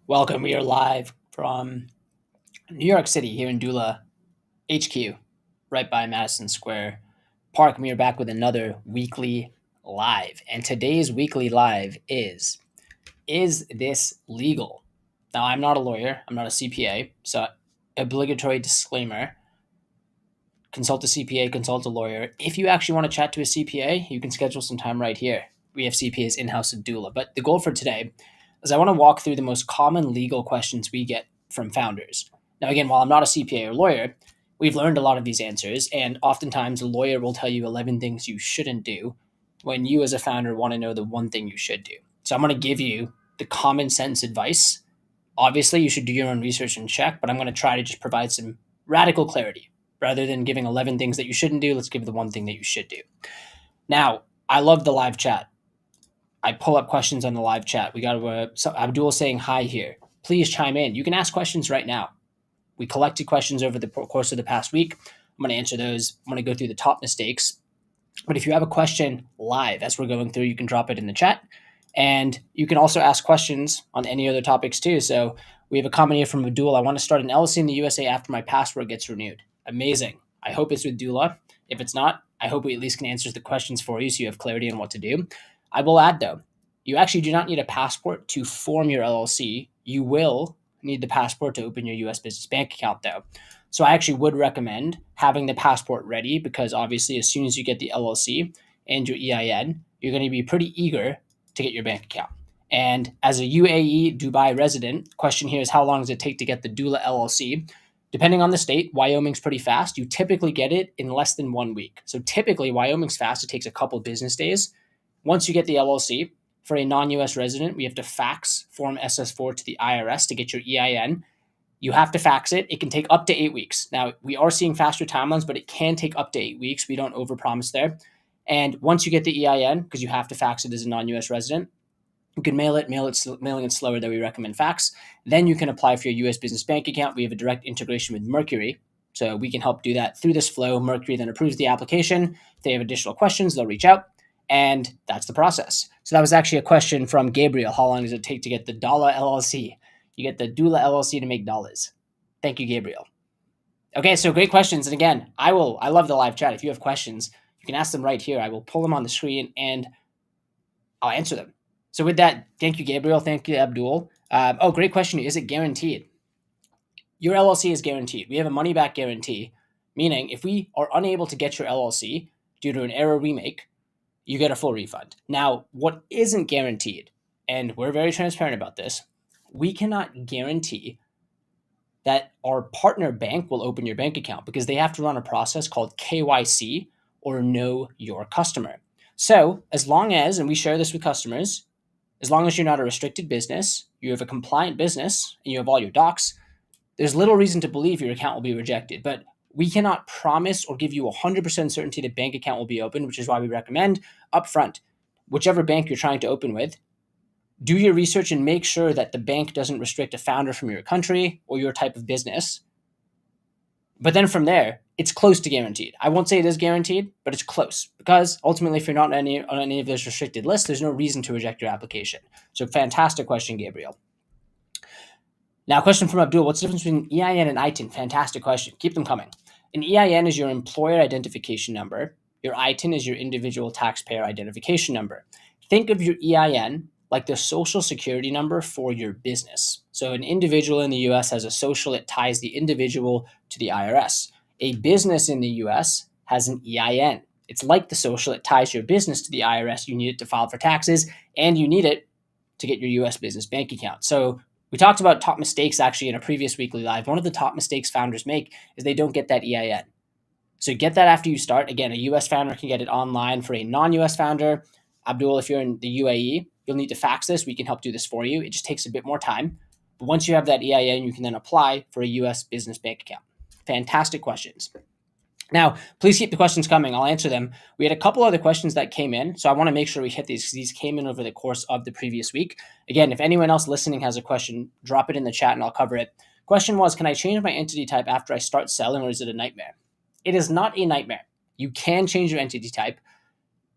Welcome. We are live from New York City here in Doola HQ, right by Madison Square Park. We are back with another weekly live. And today's weekly live is this legal? Now, I'm not a lawyer, I'm not a CPA, so obligatory disclaimer, consult a CPA, consult a lawyer. If you actually want to chat to a CPA, you can schedule some time right here. We have CPAs in-house at Doola. But the goal for today is I want to walk through the most common legal questions we get from founders. Now, again, while I'm not a CPA or lawyer, we've learned a lot of these answers, and oftentimes a lawyer will tell you 11 things you shouldn't do when you as a founder want to know the one thing you should do. So I'm going to give you the common sense advice. Obviously, you should do your own research and check, but I'm going to try to just provide some radical clarity. Rather than giving 11 things that you shouldn't do, let's give the one thing that you should do. Now, I love the live chat. I pull up questions on the live chat. We got Abdul saying hi here. Please chime in. You can ask questions right now. We collected questions over the course of the past week. I'm going to answer those. I'm going to go through the top mistakes. But if you have a question live as we're going through, you can drop it in the chat. And you can also ask questions on any other topics too. So we have a comment here from Abdul. I want to start an LLC in the USA after my passport gets renewed. Amazing. I hope it's with Doola. If it's not, I hope we at least can answer the questions for you so you have clarity on what to do. I will add, though, you actually do not need a passport to form your LLC. You will need the passport to open your US business bank account, though. So I actually would recommend having the passport ready because obviously as soon as you get the LLC and your EIN, you're going to be pretty eager to get your bank account. And as a UAE Dubai resident, question here is how long does it take to get the Doola LLC? Depending on the state, Wyoming's pretty fast. You typically get it in less than 1 week. So typically, Wyoming's fast. It takes a couple business days. Once you get the LLC, for a non-US resident, we have to fax Form SS4 to the IRS to get your EIN. You have to fax it. It can take up to 8 weeks. Now, we are seeing faster timelines, but it can take up to 8 weeks. We don't overpromise there. And once you get the EIN, because you have to fax it as a non-US resident, you can mailing it slower than we recommend fax. Then you can apply for your US business bank account. We have a direct integration with Mercury. So we can help do that through this flow. Mercury then approves the application. If they have additional questions, they'll reach out. And that's the process. So that was actually a question from Gabriel. How long does it take to get the Doola LLC? You get the Doola LLC to make dollars. Thank you, Gabriel. Okay, so great questions. And again, I love the live chat. If you have questions, you can ask them right here. I will pull them on the screen and I'll answer them. So with that, thank you, Gabriel. Thank you, Abdul. Great question. Is it guaranteed? Your LLC is guaranteed. We have a money back guarantee, meaning if we are unable to get your LLC due to an error we make, you get a full refund. Now, what isn't guaranteed, and we're very transparent about this, we cannot guarantee that our partner bank will open your bank account because they have to run a process called KYC or Know Your Customer. So as long as, and we share this with customers, as long as you're not a restricted business, you have a compliant business, and you have all your docs, there's little reason to believe your account will be rejected. But we cannot promise or give you 100% certainty that bank account will be opened, which is why we recommend upfront, whichever bank you're trying to open with, do your research and make sure that the bank doesn't restrict a founder from your country or your type of business. But then from there, it's close to guaranteed. I won't say it is guaranteed, but it's close because ultimately, if you're not on any of those restricted lists, there's no reason to reject your application. So fantastic question, Gabriel. Now, a question from Abdul. What's the difference between EIN and ITIN? Fantastic question. Keep them coming. An EIN is your employer identification number. Your ITIN is your individual taxpayer identification number. Think of your EIN like the social security number for your business. So an individual in the US has a social that ties the individual to the IRS. A business in the US has an EIN. It's like the social that ties your business to the IRS. You need it to file for taxes, and you need it to get your US business bank account. So we talked about top mistakes actually in a previous weekly live. One of the top mistakes founders make is they don't get that EIN. So get that after you start. Again, a US founder can get it online. For a non-US founder, Abdul, if you're in the UAE, you'll need to fax this. We can help do this for you. It just takes a bit more time. But once you have that EIN, you can then apply for a US business bank account. Fantastic questions. Now, please keep the questions coming. I'll answer them. We had a couple other questions that came in, so I want to make sure we hit these because these came in over the course of the previous week. Again, if anyone else listening has a question, drop it in the chat and I'll cover it. Question was, can I change my entity type after I start selling, or is it a nightmare? It is not a nightmare. You can change your entity type,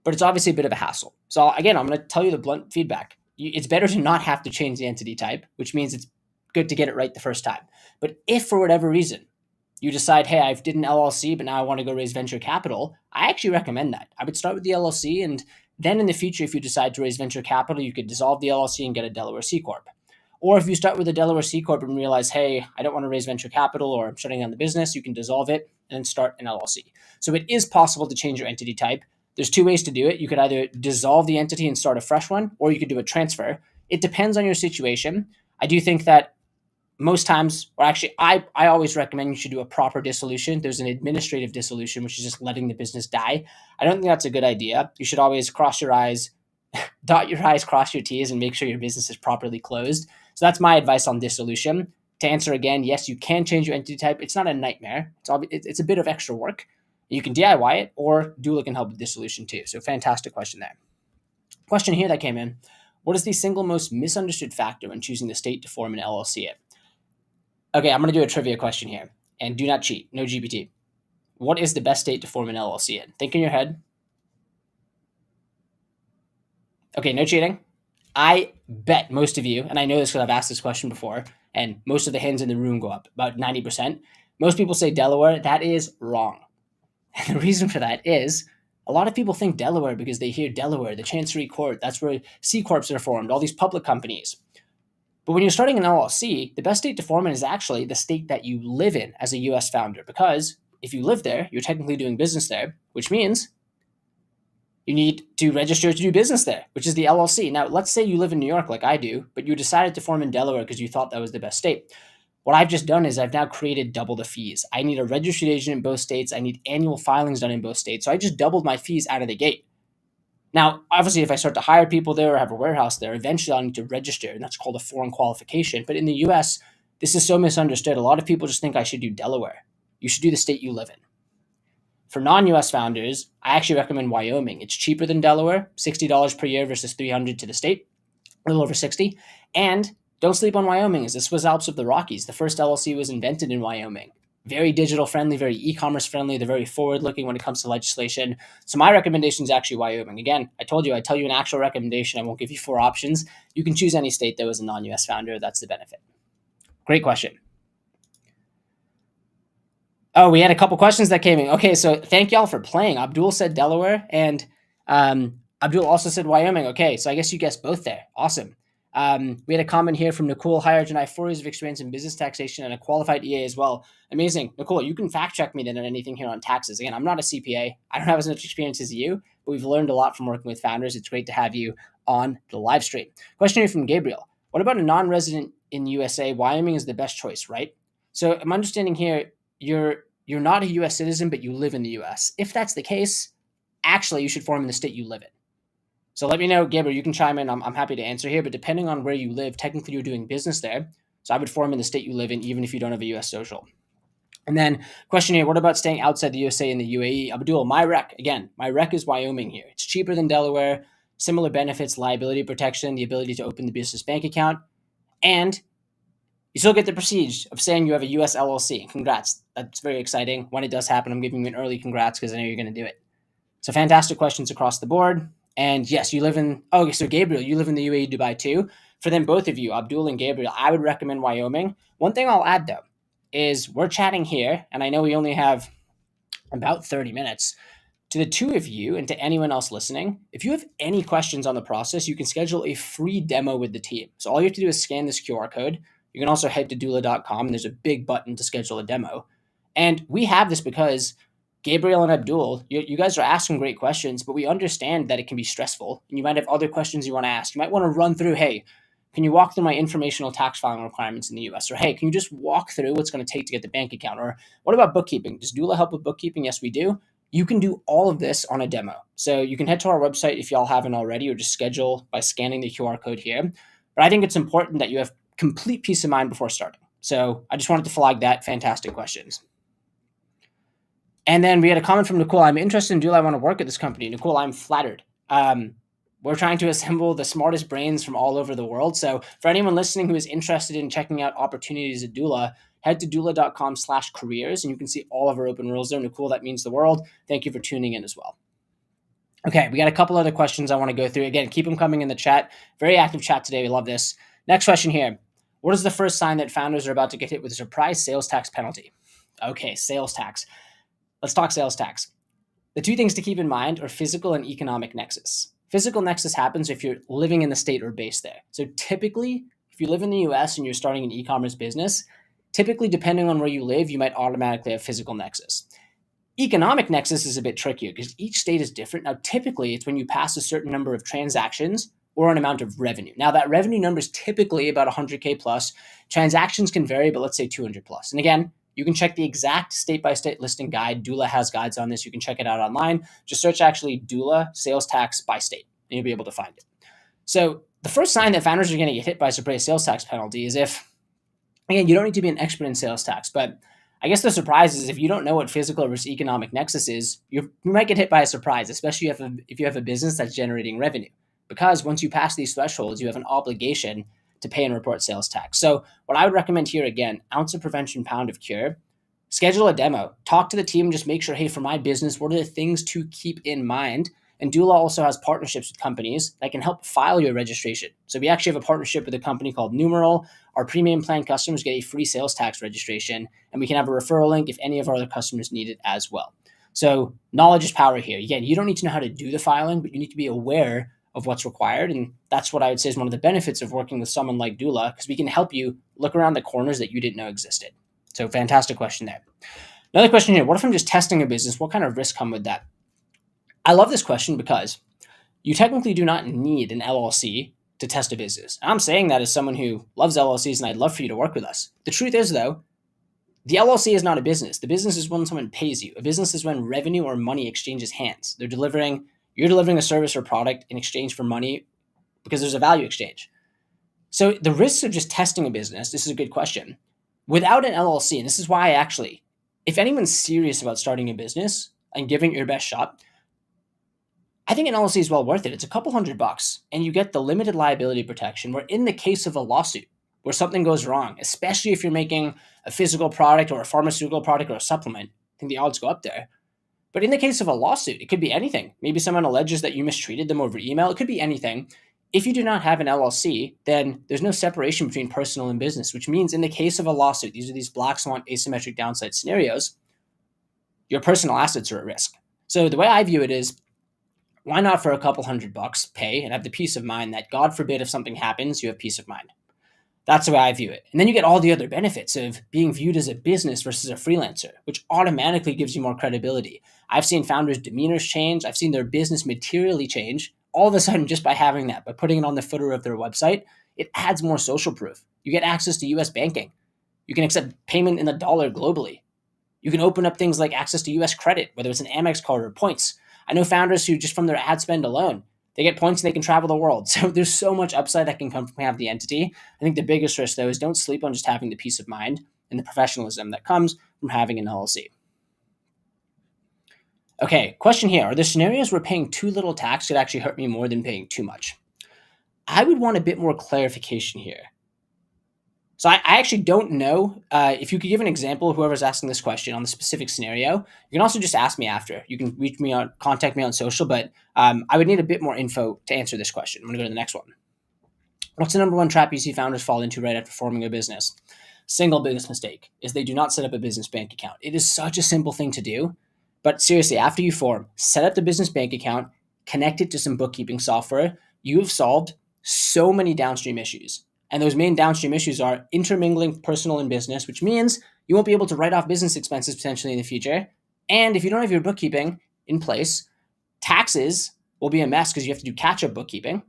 but it's obviously a bit of a hassle. So again, I'm going to tell you the blunt feedback. It's better to not have to change the entity type, which means it's good to get it right the first time. But if for whatever reason you decide, hey, I did an LLC, but now I want to go raise venture capital, I actually recommend that. I would start with the LLC, and then in the future, if you decide to raise venture capital, you could dissolve the LLC and get a Delaware C Corp. Or if you start with a Delaware C Corp and realize, hey, I don't want to raise venture capital or I'm shutting down the business, you can dissolve it and then start an LLC. So it is possible to change your entity type. There's two ways to do it. You could either dissolve the entity and start a fresh one, or you could do a transfer. It depends on your situation. I do think that most times, or actually, I always recommend you should do a proper dissolution. There's an administrative dissolution, which is just letting the business die. I don't think that's a good idea. You should always cross your I's, dot your I's, cross your T's, and make sure your business is properly closed. So that's my advice on dissolution. To answer again, yes, you can change your entity type. It's not a nightmare. It's a bit of extra work. You can DIY it, or doola can help with dissolution too. So fantastic question there. Question here that came in. What is the single most misunderstood factor when choosing the state to form an LLC in? Okay, I'm going to do a trivia question here. And do not cheat. No GPT. What is the best state to form an LLC in? Think in your head. Okay, no cheating. I bet most of you, and I know this because I've asked this question before, and most of the hands in the room go up, about 90%. Most people say Delaware. That is wrong. And the reason for that is a lot of people think Delaware because they hear Delaware, the Chancery Court. That's where C Corps are formed, all these public companies. But when you're starting an LLC, the best state to form in is actually the state that you live in as a US founder, because if you live there, you're technically doing business there, which means you need to register to do business there, which is the LLC. Now, let's say you live in New York like I do, but you decided to form in Delaware because you thought that was the best state. What I've just done is I've now created double the fees. I need a registered agent in both states. I need annual filings done in both states. So I just doubled my fees out of the gate. Now, obviously, if I start to hire people there or have a warehouse there, eventually I'll need to register, and that's called a foreign qualification. But in the US, this is so misunderstood. A lot of people just think I should do Delaware. You should do the state you live in. For non-US founders, I actually recommend Wyoming. It's cheaper than Delaware, $60 per year versus $300 to the state, a little over 60. And don't sleep on Wyoming. It's the Swiss Alps of the Rockies. The first LLC was invented in Wyoming. Very digital friendly, very e-commerce friendly. They're very forward looking when it comes to legislation. So my recommendation is actually Wyoming. Again, I told you, I tell you an actual recommendation. I won't give you 4 options. You can choose any state though as a non-US founder. That's the benefit. Great question. Oh, we had a couple questions that came in. Okay, so thank y'all for playing. Abdul said Delaware, and Abdul also said Wyoming. Okay, so I guess you guessed both there. Awesome. We had a comment here from Nicole. Hi, Arjun. I have 4 years of experience in business taxation and a qualified EA as well. Amazing. Nicole, you can fact check me then on anything here on taxes. Again, I'm not a CPA. I don't have as much experience as you, but we've learned a lot from working with founders. It's great to have you on the live stream. Question here from Gabriel. What about a non-resident in USA? Wyoming is the best choice, right? So I'm understanding here you're not a US citizen, but you live in the US. If that's the case, actually you should form in the state you live in. So let me know, Gabriel, you can chime in. I'm happy to answer here, but depending on where you live, technically you're doing business there. So I would form in the state you live in, even if you don't have a US social. And then question here, what about staying outside the USA in the UAE? Abdul, my rec is Wyoming here. It's cheaper than Delaware, similar benefits, liability protection, the ability to open the business bank account, and you still get the prestige of saying you have a US LLC. Congrats. That's very exciting. When it does happen, I'm giving you an early congrats because I know you're going to do it. So fantastic questions across the board. And yes, you live in, so Gabriel, you live in the UAE, Dubai too. For them, both of you, Abdul and Gabriel, I would recommend Wyoming. One thing I'll add though, is we're chatting here, and I know we only have about 30 minutes. To the two of you and to anyone else listening, if you have any questions on the process, you can schedule a free demo with the team. So all you have to do is scan this QR code. You can also head to doola.com, and there's a big button to schedule a demo. And we have this because Gabriel and Abdul, you guys are asking great questions, but we understand that it can be stressful, and you might have other questions you want to ask. You might want to run through, hey, can you walk through my informational tax filing requirements in the US? Or hey, can you just walk through what's going to take to get the bank account? Or what about bookkeeping? Does doola help with bookkeeping? Yes, we do. You can do all of this on a demo. So you can head to our website if y'all haven't already, or just schedule by scanning the QR code here. But I think it's important that you have complete peace of mind before starting. So I just wanted to flag that. Fantastic questions. And then we had a comment from Nicole. I'm interested in doola. I want to work at this company. Nicole, I'm flattered. We're trying to assemble the smartest brains from all over the world. So for anyone listening who is interested in checking out opportunities at doola, head to doola.com/careers, and you can see all of our open roles there. Nicole, that means the world. Thank you for tuning in as well. Okay, we got a couple other questions I want to go through. Again, keep them coming in the chat. Very active chat today. We love this. Next question here. What is the first sign that founders are about to get hit with a surprise sales tax penalty? Okay, sales tax. Let's talk sales tax. The two things to keep in mind are physical and economic nexus. Physical nexus happens if you're living in the state or based there. So typically, if you live in the US and you're starting an e-commerce business, typically depending on where you live, you might automatically have physical nexus. Economic nexus is a bit trickier because each state is different. Now, typically, it's when you pass a certain number of transactions or an amount of revenue. Now, that revenue number is typically about 100K plus. Transactions can vary, but let's say 200 plus. And again, you can check the exact state-by-state listing guide. Doola has guides on this. You can check it out online. Just search actually Doola sales tax by state, and you'll be able to find it. So the first sign that founders are going to get hit by a surprise sales tax penalty is if, again, you don't need to be an expert in sales tax, but I guess the surprise is if you don't know what physical versus economic nexus is, you might get hit by a surprise, especially if you have a business that's generating revenue. Because once you pass these thresholds, you have an obligation to pay and report sales tax. So what I would recommend here, again, ounce of prevention, pound of cure. Schedule a demo. Talk to the team. Just make sure, hey, for my business, what are the things to keep in mind? And Doola also has partnerships with companies that can help file your registration. So we actually have a partnership with a company called Numeral. Our premium plan customers get a free sales tax registration, and we can have a referral link if any of our other customers need it as well. So knowledge is power here. Again, you don't need to know how to do the filing, but you need to be aware of what's required. And that's what I would say is one of the benefits of working with someone like Doola, because we can help you look around the corners that you didn't know existed. So fantastic question there. Another question here, what if I'm just testing a business? What kind of risks come with that? I love this question because you technically do not need an LLC to test a business. And I'm saying that as someone who loves LLCs, and I'd love for you to work with us. The truth is, though, the LLC is not a business. The business is when someone pays you. A business is when revenue or money exchanges hands. You're delivering a service or product in exchange for money because there's a value exchange. So the risks of just testing a business, this is a good question. Without an LLC, and this is why if anyone's serious about starting a business and giving it your best shot, I think an LLC is well worth it. It's a couple $100 and you get the limited liability protection where in the case of a lawsuit where something goes wrong, especially if you're making a physical product or a pharmaceutical product or a supplement, I think the odds go up there. But in the case of a lawsuit, it could be anything. Maybe someone alleges that you mistreated them over email. It could be anything. If you do not have an LLC, then there's no separation between personal and business, which means in the case of a lawsuit, these are these black swan asymmetric downside scenarios, your personal assets are at risk. So the way I view it is, why not for a couple $100 pay and have the peace of mind that God forbid if something happens, you have peace of mind. That's the way I view it. And then you get all the other benefits of being viewed as a business versus a freelancer, which automatically gives you more credibility. I've seen founders' demeanors change. I've seen their business materially change. All of a sudden, just by having that, by putting it on the footer of their website, it adds more social proof. You get access to US banking. You can accept payment in the dollar globally. You can open up things like access to US credit, whether it's an Amex card or points. I know founders who just from their ad spend alone, they get points and they can travel the world. So there's so much upside that can come from having the entity. I think the biggest risk, though, is don't sleep on just having the peace of mind and the professionalism that comes from having an LLC. Okay, question here. Are there scenarios where paying too little tax could actually hurt me more than paying too much? I would want a bit more clarification here. So I actually don't know. If you could give an example, whoever's asking this question on the specific scenario, you can also just ask me after. You can contact me on social, but I would need a bit more info to answer this question. I'm going to go to the next one. What's the number one trap you see founders fall into right after forming a business? Single biggest mistake is they do not set up a business bank account. It is such a simple thing to do, but seriously, after you form, set up the business bank account, connect it to some bookkeeping software. You have solved so many downstream issues. And those main downstream issues are intermingling personal and business, which means you won't be able to write off business expenses potentially in the future. And if you don't have your bookkeeping in place, taxes will be a mess because you have to do catch-up bookkeeping.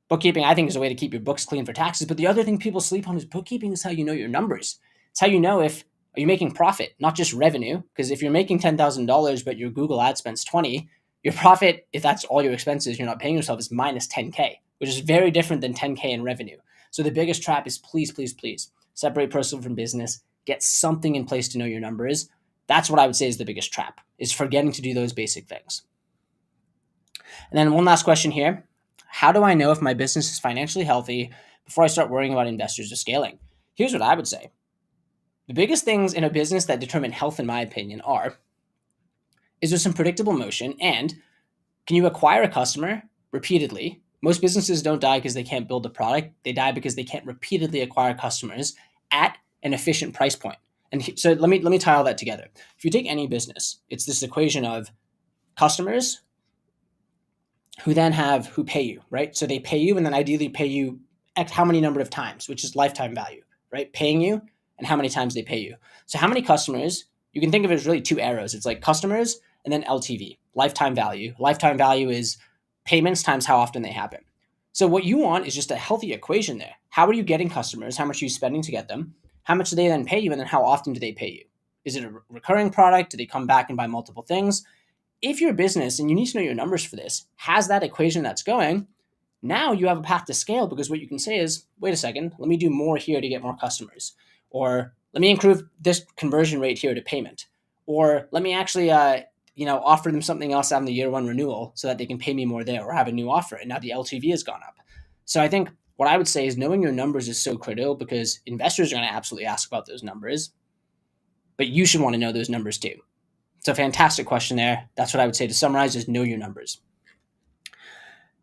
Bookkeeping, I think, is a way to keep your books clean for taxes. But the other thing people sleep on is bookkeeping is how you know your numbers. It's how you know if are you making profit, not just revenue. Because if you're making $10,000, but your Google ad spends 20, your profit, if that's all your expenses, you're not paying yourself, is minus 10K, which is very different than 10K in revenue. So the biggest trap is please, please, please separate personal from business. Get something in place to know your numbers. That's what I would say is the biggest trap, is forgetting to do those basic things. And then one last question here. How do I know if my business is financially healthy before I start worrying about investors or scaling? Here's what I would say. The biggest things in a business that determine health, in my opinion, is there some predictable motion, and can you acquire a customer repeatedly Most businesses don't die because they can't build a product. They die because they can't repeatedly acquire customers at an efficient price point. And so let me tie all that together. If you take any business, it's this equation of customers who pay you, right? So they pay you and then ideally pay you X how many number of times, which is lifetime value, right? Paying you and how many times they pay you. So how many customers, you can think of it as really two arrows. It's like customers and then LTV, lifetime value. Lifetime value is payments times how often they happen. So what you want is just a healthy equation there. How are you getting customers? How much are you spending to get them? How much do they then pay you? And then how often do they pay you? Is it a recurring product? Do they come back and buy multiple things? If your business, and you need to know your numbers for this, has that equation that's going, now you have a path to scale because what you can say is, wait a second, let me do more here to get more customers. Or let me improve this conversion rate here to payment. Or let me actually offer them something else on the year one renewal so that they can pay me more there or have a new offer. And now the LTV has gone up. So I think what I would say is knowing your numbers is so critical because investors are going to absolutely ask about those numbers, but you should want to know those numbers too. So fantastic question there. That's what I would say to summarize is know your numbers.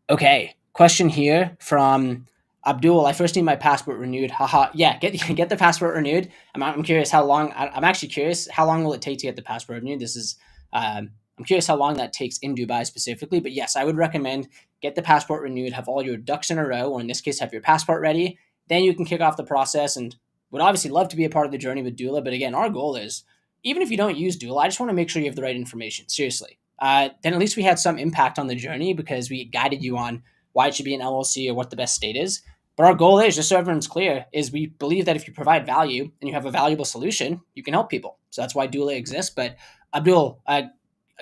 Okay, question here from Abdul. I first need my passport renewed. Haha. Yeah, get the passport renewed. I'm curious how long. I'm actually curious how long will it take to get the passport renewed. This is. I'm curious how long that takes in Dubai specifically. But yes, I would recommend get the passport renewed. Have all your ducks in a row, or in this case, have your passport ready. Then you can kick off the process. And would obviously love to be a part of the journey with Doola. But again, our goal is even if you don't use Doola, I just want to make sure you have the right information. Seriously. Then at least we had some impact on the journey because we guided you on why it should be an LLC or what the best state is. But our goal is, just so everyone's clear, is we believe that if you provide value and you have a valuable solution, you can help people. So that's why Doola exists. But Abdul, I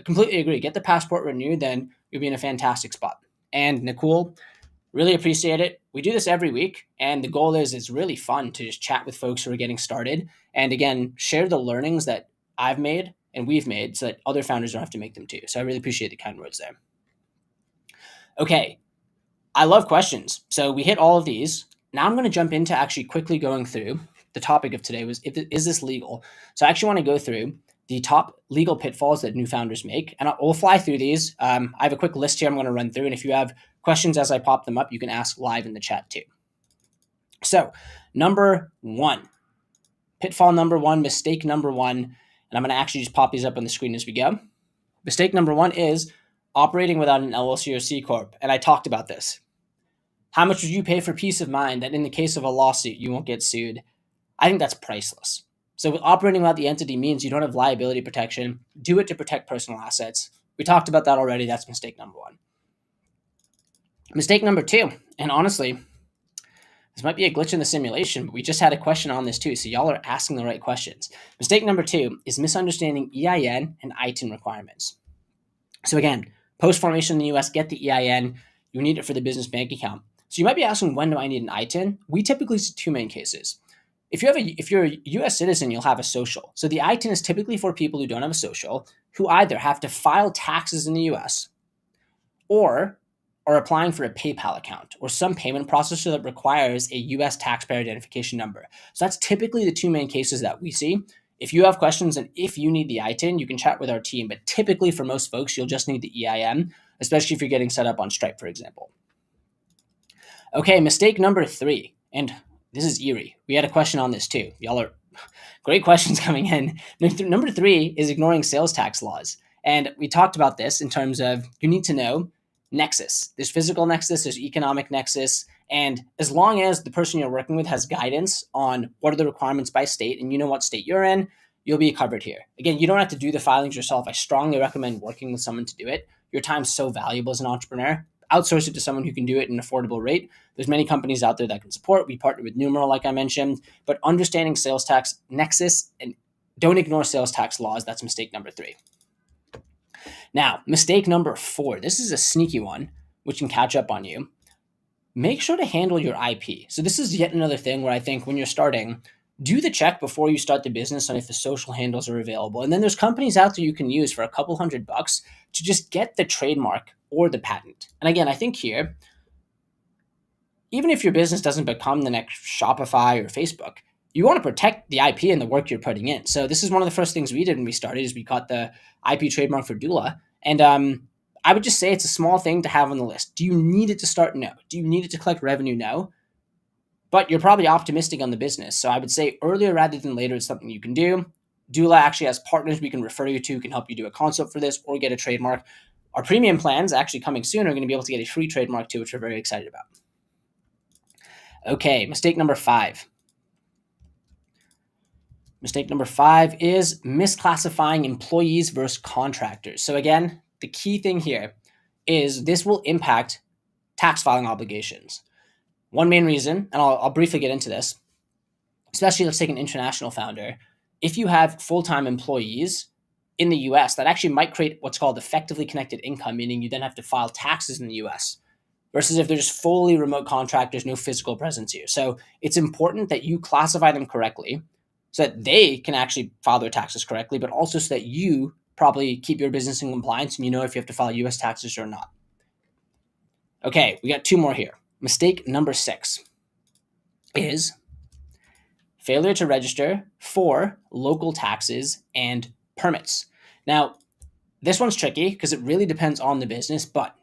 completely agree. Get the passport renewed, then you'll be in a fantastic spot. And Nicole, really appreciate it. We do this every week, and the goal is it's really fun to just chat with folks who are getting started. And again, share the learnings that I've made and we've made so that other founders don't have to make them too. So I really appreciate the kind words there. Okay, I love questions. So we hit all of these. Now I'm going to jump into actually quickly going through the topic of today was, is this legal? So I actually want to go through the top legal pitfalls that new founders make. And we'll fly through these. I have a quick list here I'm going to run through. And if you have questions as I pop them up, you can ask live in the chat too. So number one, pitfall number one, mistake number one. And I'm going to actually just pop these up on the screen as we go. Mistake number one is operating without an LLC or C Corp. And I talked about this. How much would you pay for peace of mind that in the case of a lawsuit, you won't get sued? I think that's priceless. So operating without the entity means you don't have liability protection. Do it to protect personal assets. We talked about that already. That's mistake number one. Mistake number two, and honestly, this might be a glitch in the simulation, but we just had a question on this too, so y'all are asking the right questions. Mistake number two is misunderstanding EIN and ITIN requirements. So again, post-formation in the US, get the EIN. You need it for the business bank account. So you might be asking, when do I need an ITIN? We typically see two main cases. If you're a US citizen, you'll have a social. So the ITIN is typically for people who don't have a social, who either have to file taxes in the US or are applying for a PayPal account or some payment processor that requires a US taxpayer identification number. So that's typically the two main cases that we see. If you have questions and if you need the ITIN, you can chat with our team. But typically for most folks, you'll just need the EIN, especially if you're getting set up on Stripe, for example. Okay, mistake number three. And this is eerie. We had a question on this too. Y'all are great questions coming in. Number three is ignoring sales tax laws. And we talked about this in terms of you need to know nexus. There's physical nexus, there's economic nexus. And as long as the person you're working with has guidance on what are the requirements by state and you know what state you're in, you'll be covered here. Again, you don't have to do the filings yourself. I strongly recommend working with someone to do it. Your time's so valuable as an entrepreneur. Outsource it to someone who can do it at an affordable rate. There's many companies out there that can support. We partner with Numeral, like I mentioned, but understanding sales tax nexus and don't ignore sales tax laws. That's mistake number three. Now, mistake number four. This is a sneaky one, which can catch up on you. Make sure to handle your IP. So this is yet another thing where I think when you're starting, do the check before you start the business on if the social handles are available. And then there's companies out there you can use for a couple $100 to just get the trademark or the patent. And again, I think here, even if your business doesn't become the next Shopify or Facebook, you want to protect the IP and the work you're putting in. So this is one of the first things we did when we started is we got the IP trademark for Doola. And I would just say it's a small thing to have on the list. Do you need it to start? No. Do you need it to collect revenue? No. But you're probably optimistic on the business. So I would say earlier rather than later is something you can do. Doola actually has partners we can refer you to, who can help you do a consult for this or get a trademark. Our premium plans actually coming soon are going to be able to get a free trademark too, which we're very excited about. Okay, mistake number 5. Mistake number 5 is misclassifying employees versus contractors. So again, the key thing here is this will impact tax filing obligations. One main reason, and I'll briefly get into this, especially let's take an international founder. If you have full-time employees in the US, that actually might create what's called effectively connected income, meaning you then have to file taxes in the US, versus if they're just fully remote contractors, no physical presence here. So it's important that you classify them correctly so that they can actually file their taxes correctly, but also so that you probably keep your business in compliance and you know if you have to file US taxes or not. Okay, we got 2 more here. Mistake number 6 is failure to register for local taxes and permits. Now, this one's tricky because it really depends on the business, but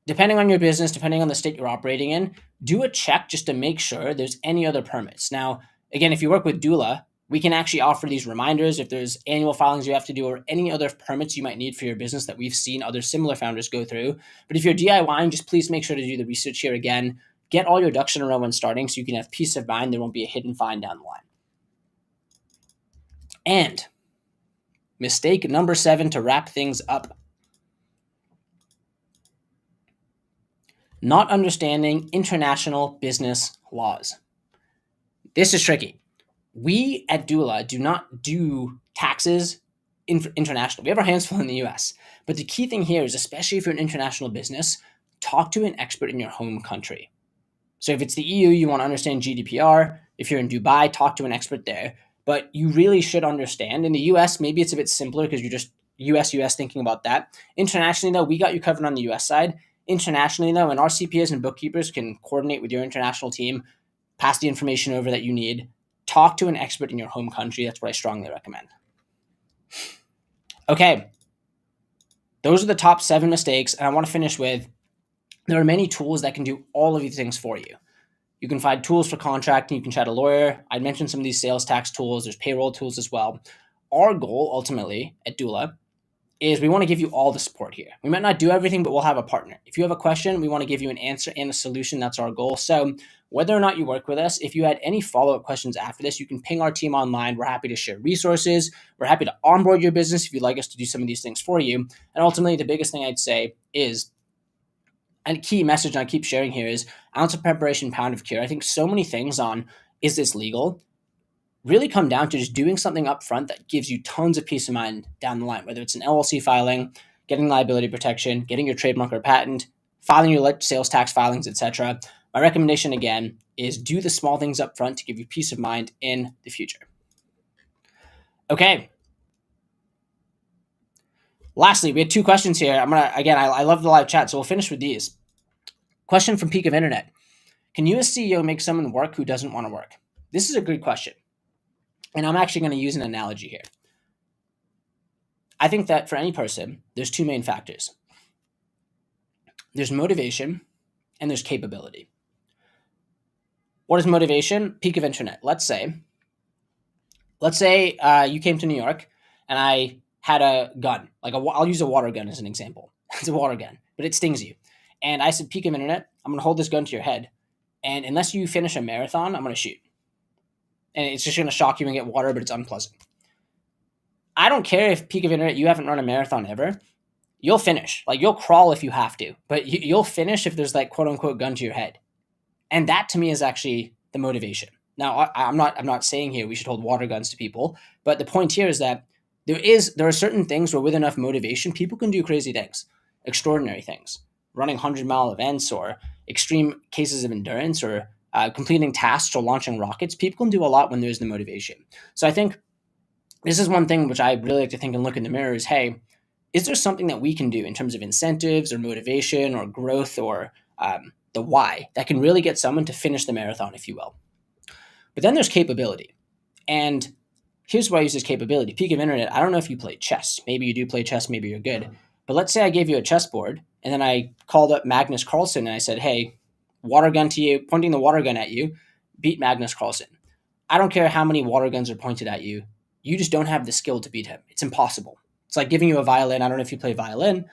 depending on your business, depending on the state you're operating in, do a check just to make sure there's any other permits. Now, again, if you work with Doola, we can actually offer these reminders if there's annual filings you have to do or any other permits you might need for your business that we've seen other similar founders go through. But if you're DIYing, just please make sure to do the research here again. Get all your ducks in a row when starting so you can have peace of mind. There won't be a hidden fine down the line. And mistake number 7 to wrap things up. Not understanding international business laws. This is tricky. We at Doola do not do taxes international. We have our hands full in the US. But the key thing here is, especially if you're an international business, talk to an expert in your home country. So if it's the EU, you want to understand GDPR. If you're in Dubai, talk to an expert there. But you really should understand. In the US, maybe it's a bit simpler because you're just US thinking about that. Internationally, though, we got you covered on the US side. Internationally, though, and our CPAs and bookkeepers can coordinate with your international team, pass the information over that you need. Talk to an expert in your home country. That's what I strongly recommend. Okay. Those are the top 7 mistakes. And I want to finish with, there are many tools that can do all of these things for you. You can find tools for contracting. You can chat a lawyer. I mentioned some of these sales tax tools. There's payroll tools as well. Our goal ultimately at Doola is we want to give you all the support here. We might not do everything, but we'll have a partner. If you have a question, we want to give you an answer and a solution. That's our goal. So whether or not you work with us, if you had any follow-up questions after this, you can ping our team online. We're happy to share resources. We're happy to onboard your business if you'd like us to do some of these things for you. And ultimately, the biggest thing I'd say is, and a key message I keep sharing here is ounce of preparation, pound of cure. I think so many things on, is this legal, really come down to just doing something up front that gives you tons of peace of mind down the line, whether it's an LLC filing, getting liability protection, getting your trademark or patent, filing your sales tax filings, etc. My recommendation, again, is do the small things up front to give you peace of mind in the future. Okay. Lastly, we had 2 questions here. I love the live chat, so we'll finish with these. Question from Peak of Internet. Can you as CEO make someone work who doesn't want to work? This is a good question. And I'm actually going to use an analogy here. I think that for any person, there's 2 main factors. There's motivation and there's capability. What is motivation? Peak of Internet. Let's say you came to New York and I had a gun. I'll use a water gun as an example. It's a water gun, but it stings you. And I said, Peak of Internet, I'm going to hold this gun to your head. And unless you finish a marathon, I'm going to shoot. And it's just going to shock you and get water, but it's unpleasant. I don't care if Peak of Internet, you haven't run a marathon ever. You'll finish. You'll crawl if you have to, but you'll finish if there's quote unquote gun to your head. And that to me is actually the motivation. Now, I'm not saying here we should hold water guns to people, but the point here is that there are certain things where with enough motivation, people can do crazy things, extraordinary things, running 100-mile events or extreme cases of endurance or completing tasks or launching rockets. People can do a lot when there's the motivation. So I think this is one thing which I really like to think and look in the mirror is, hey, is there something that we can do in terms of incentives or motivation or growth or the why that can really get someone to finish the marathon, if you will? But then there's capability. And here's why I use this capability. Peak of Internet, I don't know if you play chess. Maybe you do play chess, maybe you're good. But let's say I gave you a chessboard and then I called up Magnus Carlsen and I said, hey, water gun to you, pointing the water gun at you, beat Magnus Carlsen. I don't care how many water guns are pointed at you. You just don't have the skill to beat him. It's impossible. It's like giving you a violin. I don't know if you play violin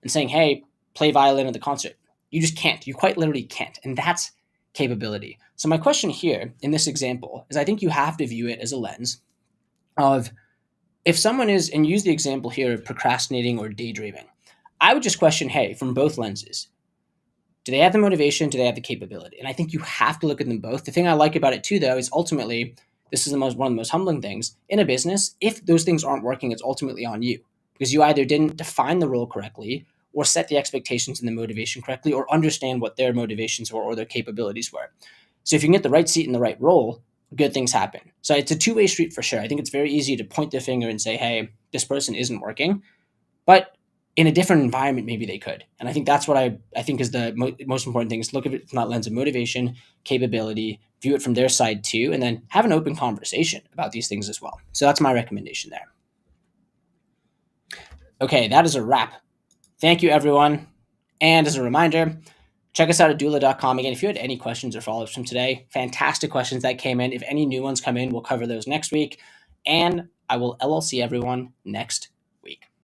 and saying, hey, play violin at the concert. You just can't. You quite literally can't. And that's capability. So my question here in this example is I think you have to view it as a lens of if someone is, and use the example here of procrastinating or daydreaming, I would just question, hey, from both lenses, do they have the motivation? Do they have the capability? And I think you have to look at them both. The thing I like about it too, though, is ultimately this is one of the most humbling things in a business. If those things aren't working, it's ultimately on you because you either didn't define the role correctly, or set the expectations and the motivation correctly, or understand what their motivations were or their capabilities were. So if you can get the right seat in the right role, good things happen. So it's a two-way street for sure. I think it's very easy to point the finger and say, hey, this person isn't working. But in a different environment, maybe they could. And I think that's what I think is the most important thing is look at it from that lens of motivation, capability, view it from their side too, and then have an open conversation about these things as well. So that's my recommendation there. Okay, that is a wrap. Thank you, everyone. And as a reminder, check us out at doola.com. Again, if you had any questions or follow-ups from today, fantastic questions that came in. If any new ones come in, we'll cover those next week. And I will LLC everyone next